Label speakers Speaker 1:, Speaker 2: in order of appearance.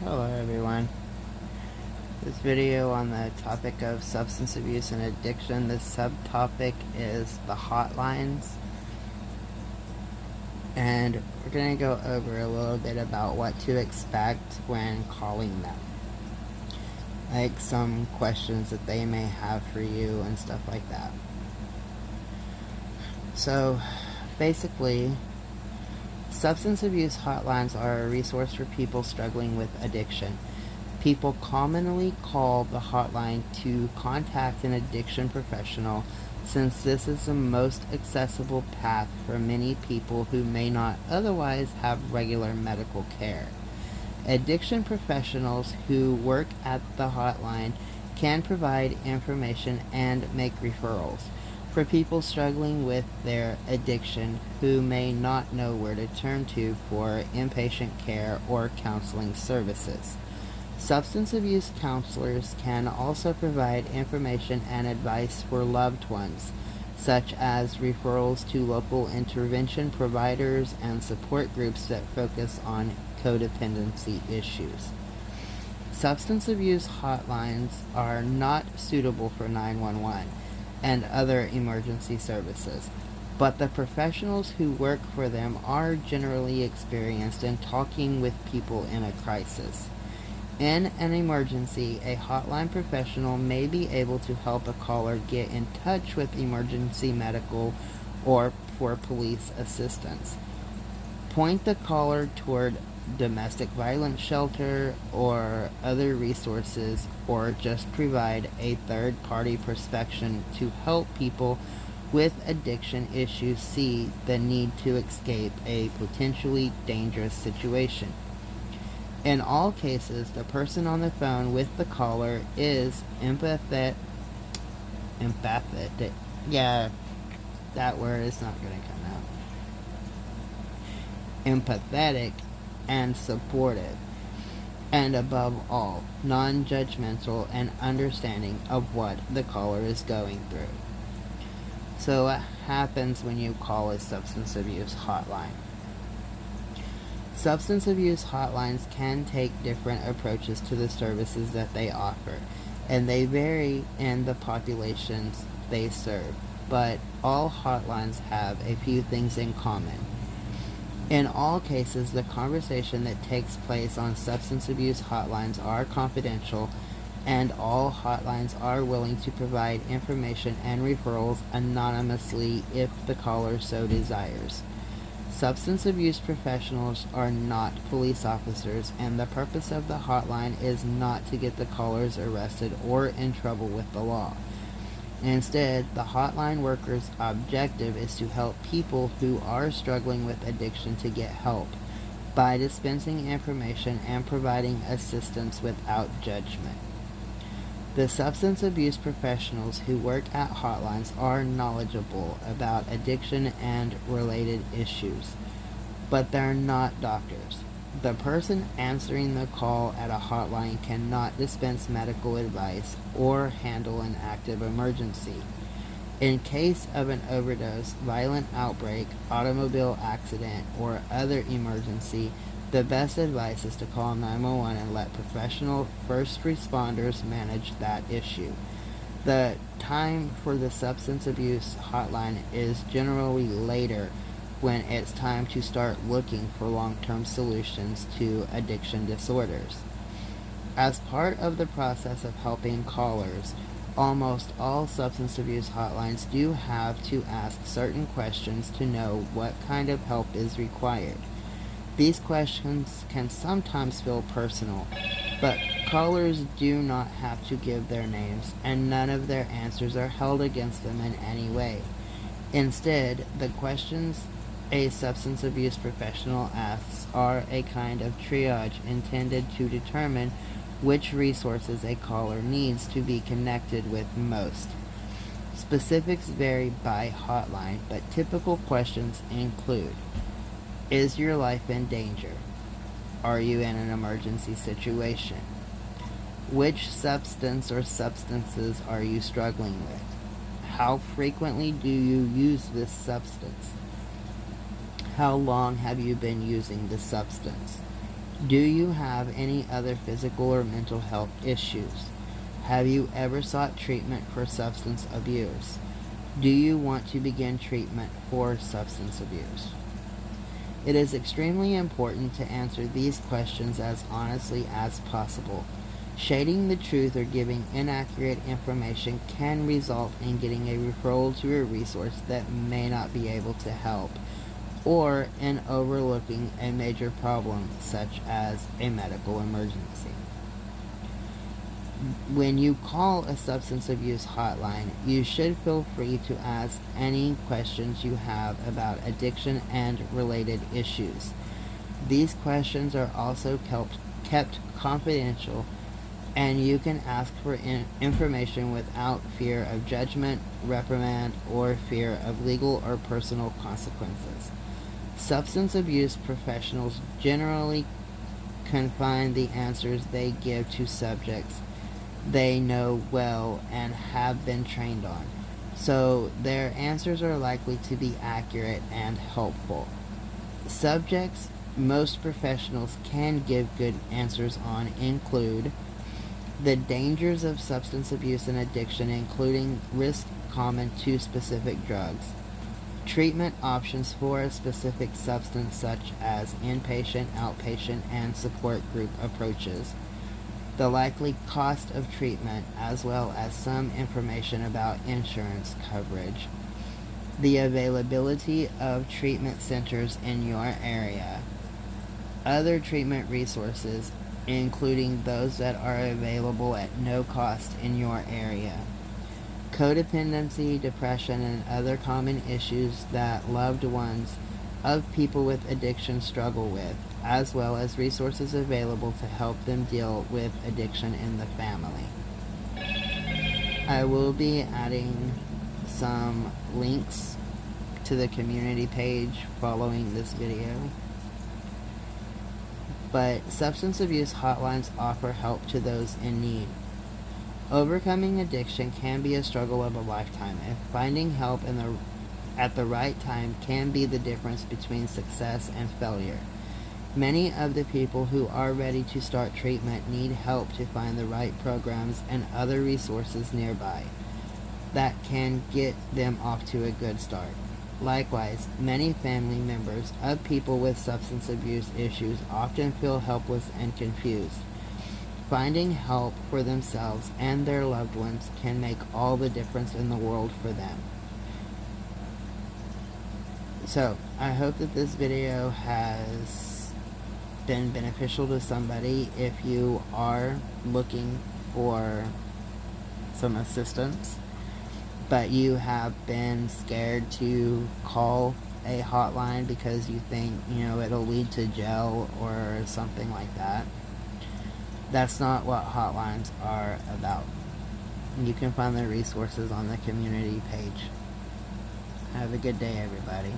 Speaker 1: Hello everyone. This video on the topic of substance abuse and addiction, the subtopic is the hotlines, and we're going to go over a little bit about what to expect when calling them. Like some questions that they may have for you and stuff like that. So basically, substance abuse hotlines are a resource for people struggling with addiction. People commonly call the hotline to contact an addiction professional since this is the most accessible path for many people who may not otherwise have regular medical care. Addiction professionals who work at the hotline can provide information and make referrals for people struggling with their addiction who may not know where to turn to for inpatient care or counseling services. Substance abuse counselors can also provide information and advice for loved ones, such as referrals to local intervention providers and support groups that focus on codependency issues. Substance abuse hotlines are not suitable for 911 and other emergency services, but the professionals who work for them are generally experienced in talking with people in a crisis. In an emergency, a hotline professional may be able to help a caller get in touch with emergency medical or for police assistance. Point the caller toward domestic violence shelter or other resources, or just provide a third-party perspective to help people with addiction issues see the need to escape a potentially dangerous situation. In all cases, the person on the phone with the caller is empathic. Yeah, that word is not going to come out. Empathetic and supportive, and above all, non-judgmental and understanding of what the caller is going through. So what happens when you call a substance abuse hotline? Substance abuse hotlines can take different approaches to the services that they offer, and they vary in the populations they serve, but all hotlines have a few things in common. In all cases, the conversation that takes place on substance abuse hotlines are confidential, and all hotlines are willing to provide information and referrals anonymously if the caller so desires. Substance abuse professionals are not police officers, and the purpose of the hotline is not to get the callers arrested or in trouble with the law. Instead, the hotline workers' objective is to help people who are struggling with addiction to get help by dispensing information and providing assistance without judgment. The substance abuse professionals who work at hotlines are knowledgeable about addiction and related issues, but they're not doctors. The person answering the call at a hotline cannot dispense medical advice or handle an active emergency. In case of an overdose, violent outbreak, automobile accident, or other emergency, the best advice is to call 911 and let professional first responders manage that issue. The time for the substance abuse hotline is generally later, when it's time to start looking for long-term solutions to addiction disorders. As part of the process of helping callers, almost all substance abuse hotlines do have to ask certain questions to know what kind of help is required. These questions can sometimes feel personal, but callers do not have to give their names, and none of their answers are held against them in any way. Instead, the questions a substance abuse professional asks are a kind of triage intended to determine which resources a caller needs to be connected with most. Specifics vary by hotline, but typical questions include: is your life in danger? Are you in an emergency situation? Which substance or substances are you struggling with? How frequently do you use this substance? How long have you been using this substance? Do you have any other physical or mental health issues? Have you ever sought treatment for substance abuse? Do you want to begin treatment for substance abuse? It is extremely important to answer these questions as honestly as possible. Shading the truth or giving inaccurate information can result in getting a referral to a resource that may not be able to help, or in overlooking a major problem such as a medical emergency. When you call a substance abuse hotline, you should feel free to ask any questions you have about addiction and related issues. These questions are also kept confidential, and you can ask for information without fear of judgment, reprimand, or fear of legal or personal consequences. Substance abuse professionals generally confine the answers they give to subjects they know well and have been trained on, so their answers are likely to be accurate and helpful. Subjects most professionals can give good answers on include the dangers of substance abuse and addiction, including risks common to specific drugs, treatment options for a specific substance such as inpatient, outpatient, and support group approaches, the likely cost of treatment, as well as some information about insurance coverage, the availability of treatment centers in your area, other treatment resources, including those that are available at no cost in your area, codependency, depression, and other common issues that loved ones of people with addiction struggle with, as well as resources available to help them deal with addiction in the family. I will be adding some links to the community page following this video. But substance abuse hotlines offer help to those in need. Overcoming addiction can be a struggle of a lifetime, and finding help at the right time can be the difference between success and failure. Many of the people who are ready to start treatment need help to find the right programs and other resources nearby that can get them off to a good start. Likewise, many family members of people with substance abuse issues often feel helpless and confused. Finding help for themselves and their loved ones can make all the difference in the world for them. So, I hope that this video has been beneficial to somebody. If you are looking for some assistance, but you have been scared to call a hotline because you think, it'll lead to jail or something like that, that's not what hotlines are about. You can find the resources on the community page. Have a good day, everybody.